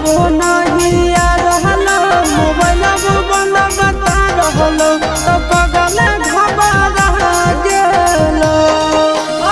कोलबो नहीं आ रहल मोबाइल बंद बता रहल तो पगल घबरा गेल।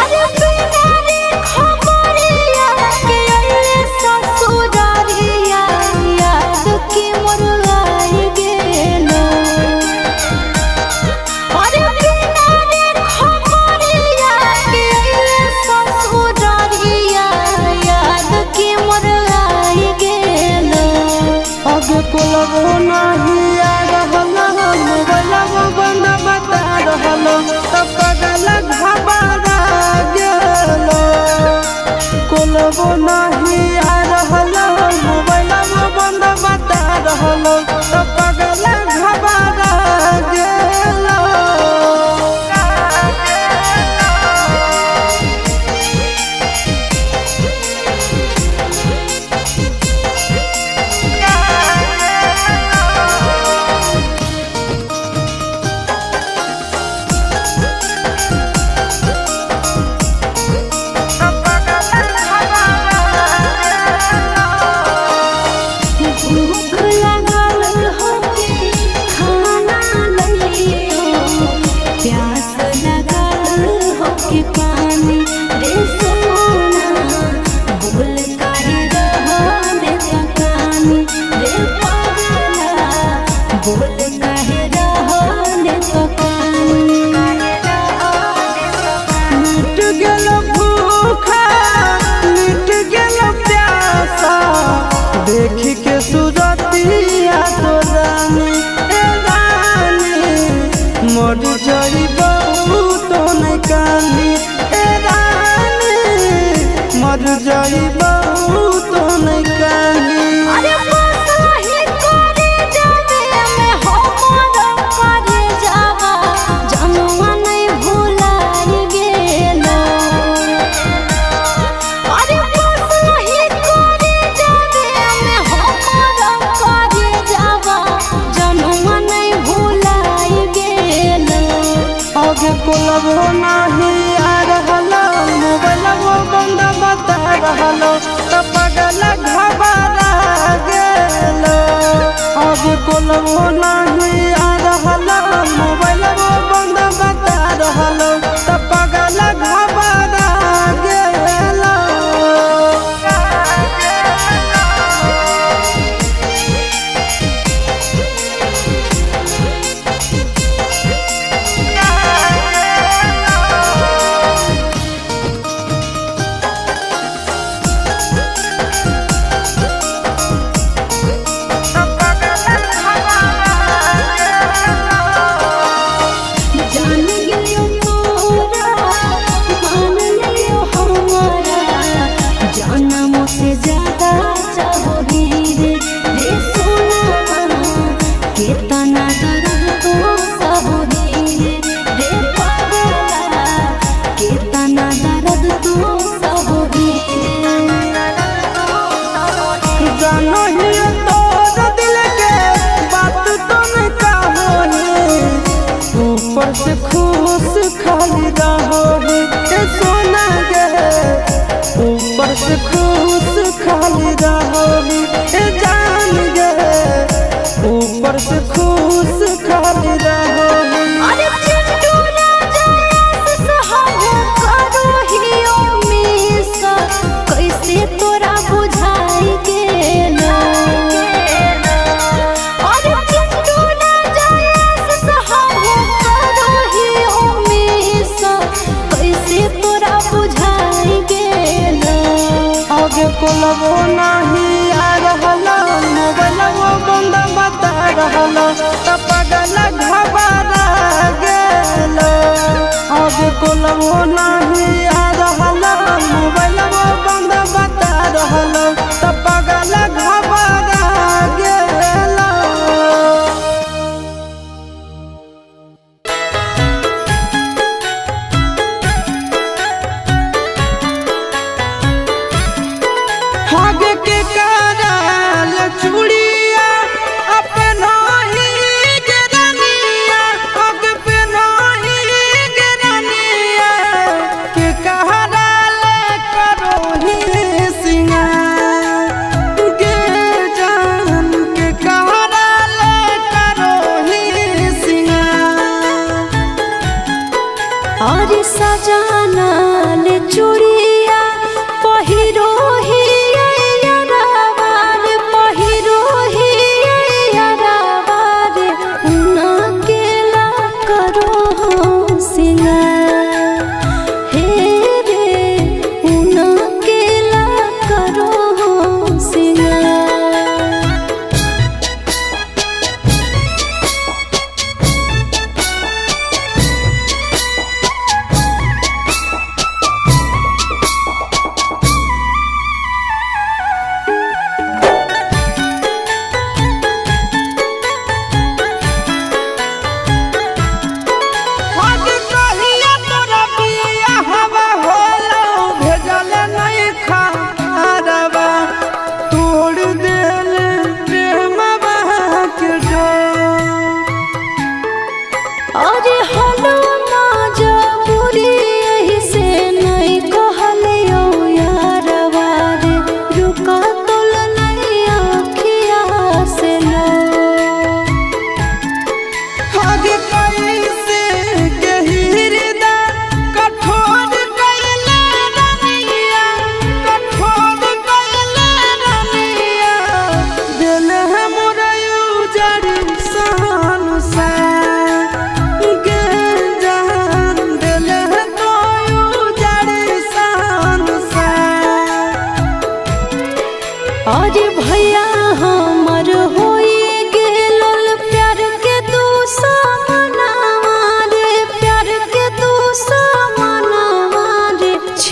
अरे बिना रे खबरिया के अइले ससुरारिया याद की मोर आई गेल। अरे बिना रे खबरिया के अइले ससुरारिया याद की मोर आई गेल। अब कोलबो नहीं आ रहल मोबाइल बंद बता रहल तो पगल घबरा गेल। कोलबो नहीं आ रहल मोबाइल बंद बता रहल तो पगल घबरा गेल। भूख लागल होके खाना लइयो, प्यास लागल होके पानी रे सोना, बोल काहे रहले तकानी रे पगला, बोल काहे रहले तकानी। मिट गेल भूखा मिट गेल प्यासा देखी के सुरतिया तो रानी ए रानी मर जाइबू तो नहीं कानी ए रानी मर जाइबू तो नहीं कानी। अरे बसही करे जावे में हमर करे जावा जनुआ नहीं भुलाई गेल। अरे बसही करे जावे में हमर करे जावा जनुआ नहीं भुलाई गेल। आगे कोलबो नहीं आ रहल मोबाइल बंद बता रहल तो पगल घबरा गेल। आगे कोलबो नहीं आ रहल मोबाइल बंद बता रहल तो पगल घबरा गेल। जान गेलियो तोरा मान लियो हमारा जनम से ज्यादा चाहोगी रे सोना, कितना दर्द तो सहोगी रे पगला, कितना दर्द तो सहोगी। जानो ही तोर दिल के बात तो नहीं कहोही ऊपर से खुश खाली रहोही ए सोना गे ऊपर से खुश खाली रहोही ए जान गे ऊपर से खुश खाली रहोही। अरे चिंटू राजा सहब करो हियो मिस कैसे तोरा बुझाई गेल। अरे चिंटू राजा सहब करो हियो मिस कैसे तोरा बुझाई गेल। आगे कोलबो नहीं आ रहल मोबाइल बंद बता रहल तो पगल घबरा गेल। आगे कोलबो नहीं आ रहल मोबाइल बंद बता रहल तो पगल घबरा गेल। आगे के करल चूड़िया अपना ही गिरनिया आगे पे नहीं गिरनिया के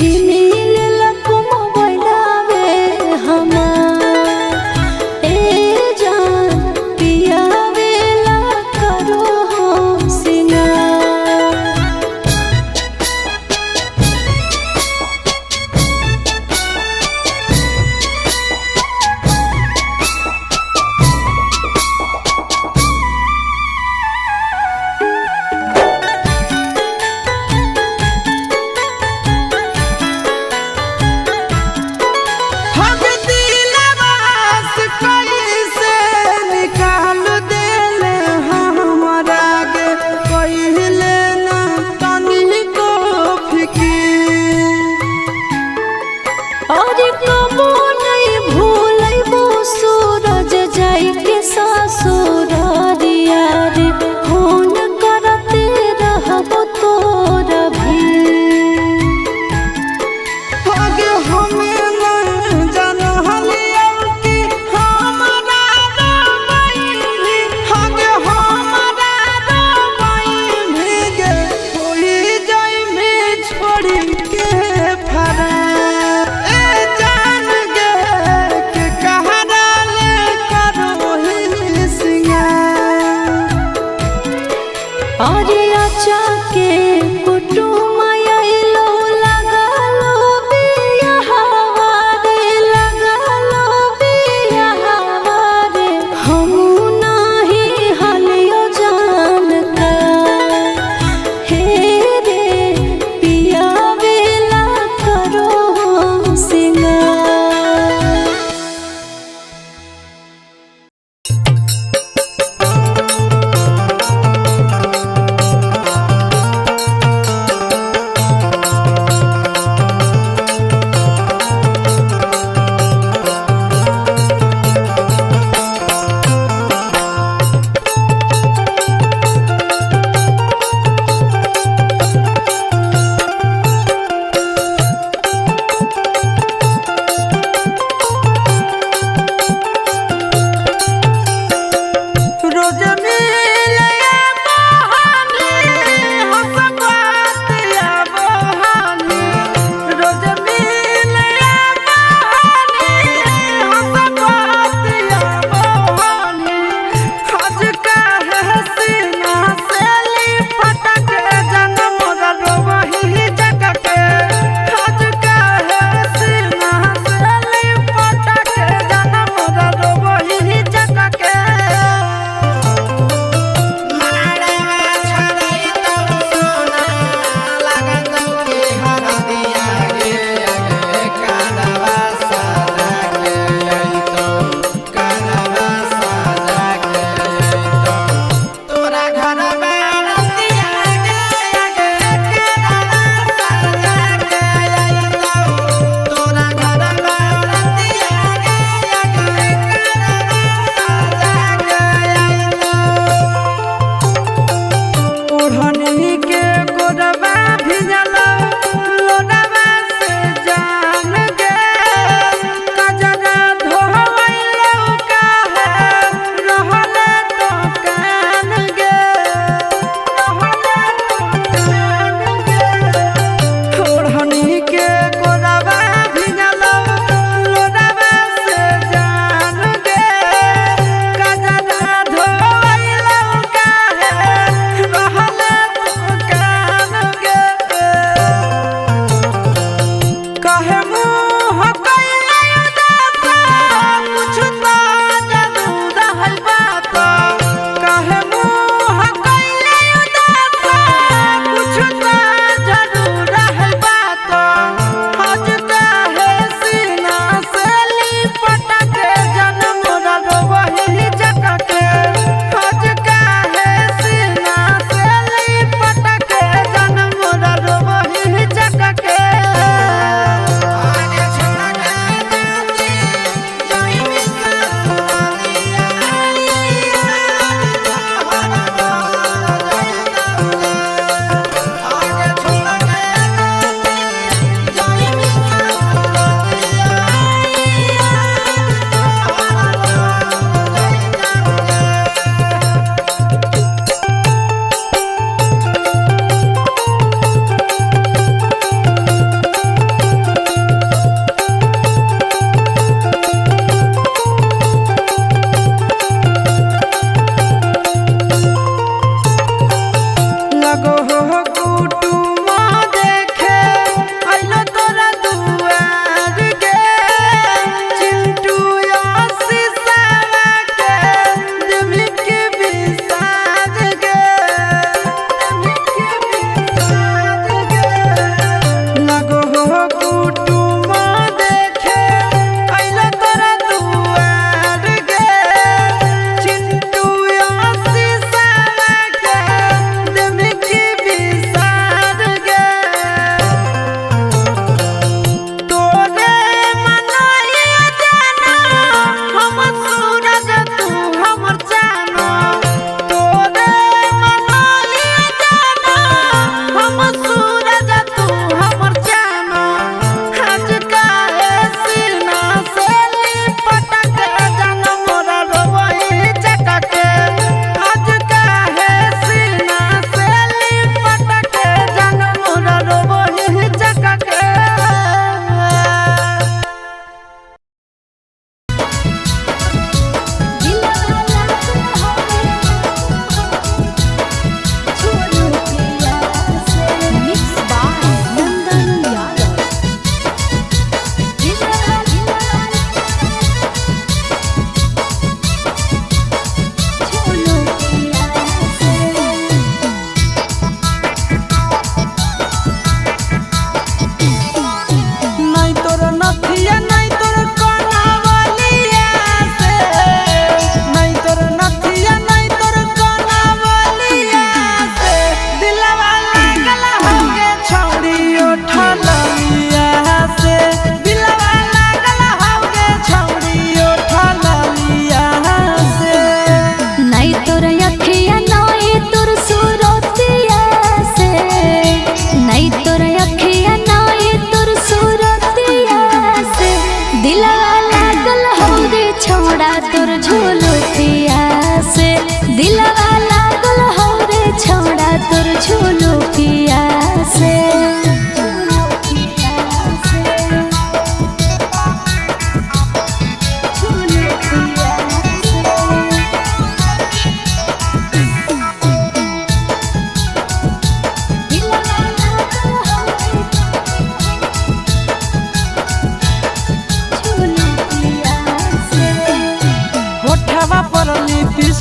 छीनी लेलक मोबाइलावे हमार। ए जान पियावेला करो हम सिंगार।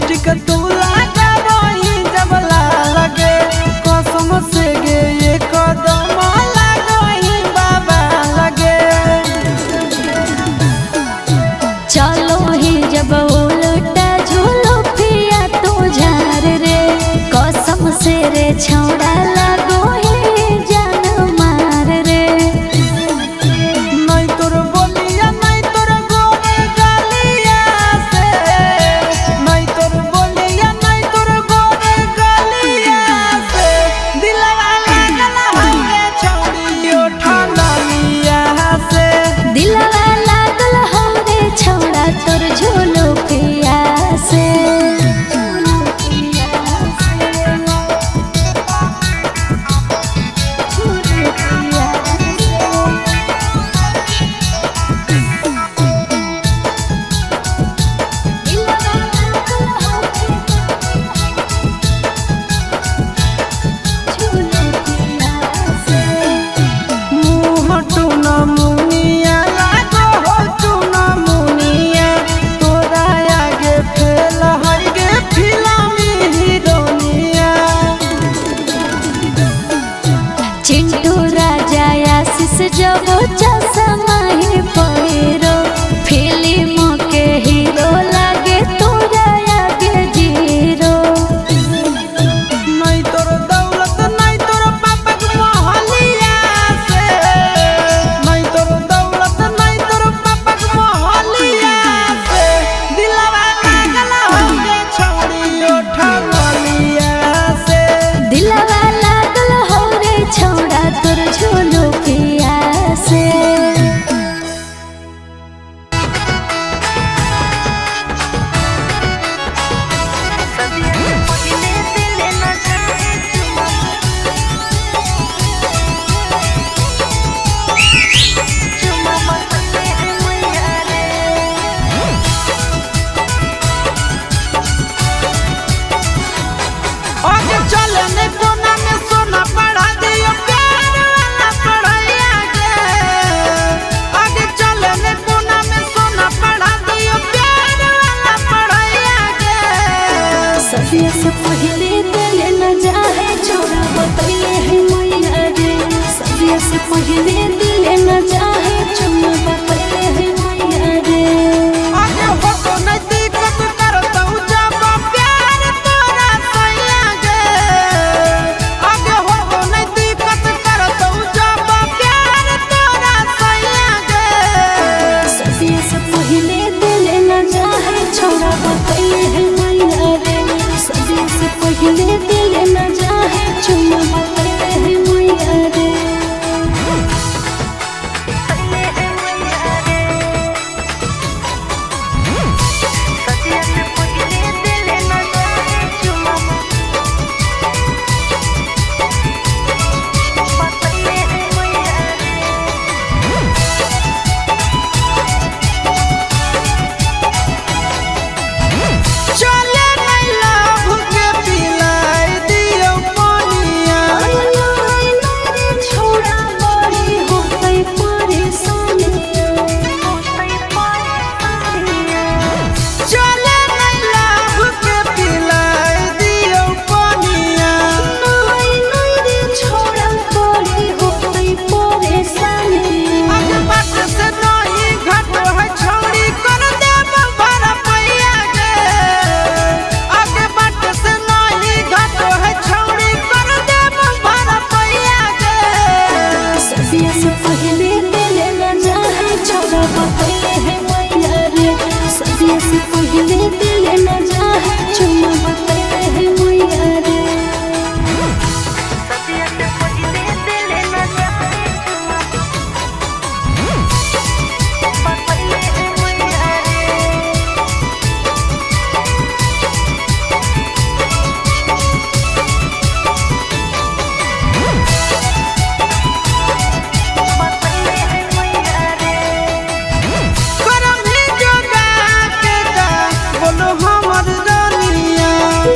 लिपस्टिक तू लगा वही जब लगे कसम से गे ये कदम लगही बाबा लगे। चलो ही जब उल्टा झूलो पिया तो झार रे कसम से रे छौड़ा लगो ही जान मार रे। नहीं तोर बोलिया नहीं तोर गोरे गलिया से, नहीं तोर बोलिया नहीं तोर गोरे गलिया से दिलवा लागल हवे छौड़ी ओठलिया से। दिलवा लागल हमरे छौड़ा तोर झूलो पिया से। चिंटू राजा आशीष जब चश्मा ही पहिरो फिल्म के हीरो लागे तोरा आगे जीरो। नहीं तोर दौलत नहीं तोर पापा के मोहलिया से, नहीं तोर दौलत नहीं तोर पापा के मोहलिया से दिलवा लागल हवे छौड़ी ओठलिया से। दिलवा लागल हो रे छौड़ा तोर झूलो पिया से। आगे चलने कोना में सोना पढ़ा दियो प्यार वाला पढ़ाइया गे। आगे चलने कोना में सोना पढ़ा दियो प्यार वाला पढ़ाइया गे। सदिया से पहले दिल न जाए छोड़ा बतैले है मैया रे। सदिया से पहले दिल न जाए छोड़ा बतैले है मैया रे। आगे हो तो नहीं दिक्कत करता हूँ जब प्यार तोरा सैया गे। आगे हो तो नहीं दिक्कत करता हूँ जब प्यार तोरा सैया गे। सदिया से पहले दिल न जाए छोड़ा बतैले है मैया रे। सदिया से पहले दिल न जाए छोड़ा बतैले है मैया रे। चले नहीं लाभ के पिलाई दियो पानिया। छोड़ा बड़ी होते परेशानी। चले नहीं लाभ के पिलाई दियो पानिया। छोड़ा बड़ी होते परेशानी। आगे बाट से नहीं घाट है छौड़ी कर देब भरपैया गे। आगे बाट से नहीं घाट है छौड़ी कर देब भरपैया गे। सदिया से पहले दिल न जाए छोड़ा बतैले है मैया रे। सदिया से पहले दिल न जाए छोड़ा बतैले है मैया रे। करम ही जोगा के गा बोलो हमर रानिया।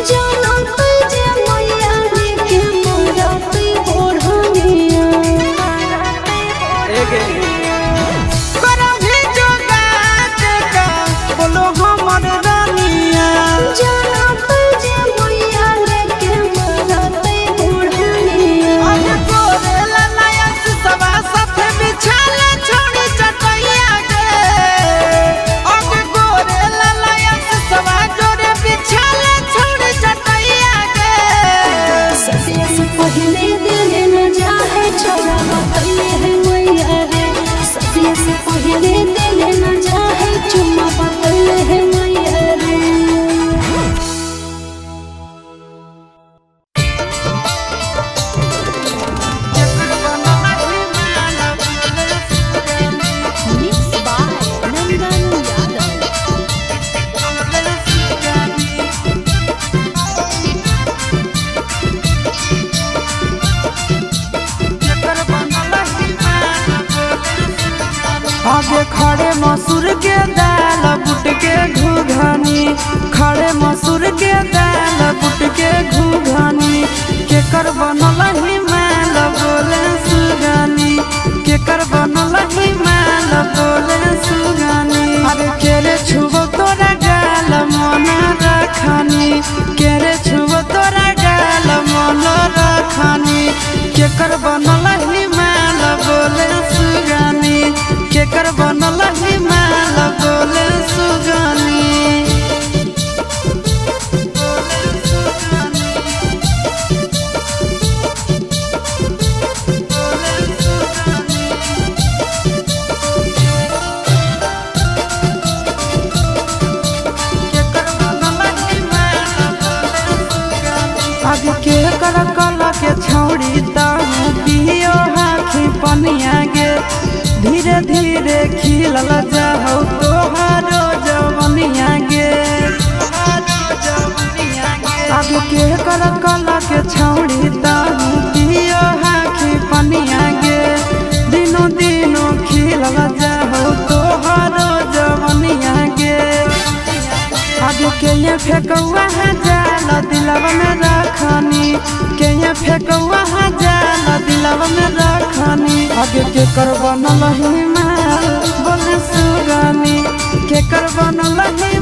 जानो तुझे मैया रे के मोरा पे ओढ़निया। करम ही जोगा के गा बोलो हमर रानिया। जानो धीरे धीरे न चाहे चुम्मा पकड़ है मैया रे। आगे खड़े मसूर के दाल बुट के घुघनी, खड़े मसूर के दाल बुट के घुघनी, केकर बनल ही माल बोले सुगानी, केकर बनल ही माल बोले सुगानी। अरे केरे छुबो तोरा गाल मन रखनी, केरे छुबो तोरा गाल मन रखनी, केकर बनल ही माल बोले सुगानी, केकर बनल ही माल बोले सुगानी। आगे के कर कला के छौड़ी ताहू पियो हाखी पनिया गे, धीरे धीरे खिलल जाहौ तोहारो जवनिया गे। आगे के कर कला के छौड़ी ताहू पियो हाखी पनिया गे, दिनो दिनो खिलल जाहौ तोहारो जवनिया गे। आगे के ये फेकौआ जाल दिलवा में रखनी, के ये फेकौआ जाल दिलवा में रखनी। आगे के कर बनल ही माल बोले सुगानी, के कर बनल ही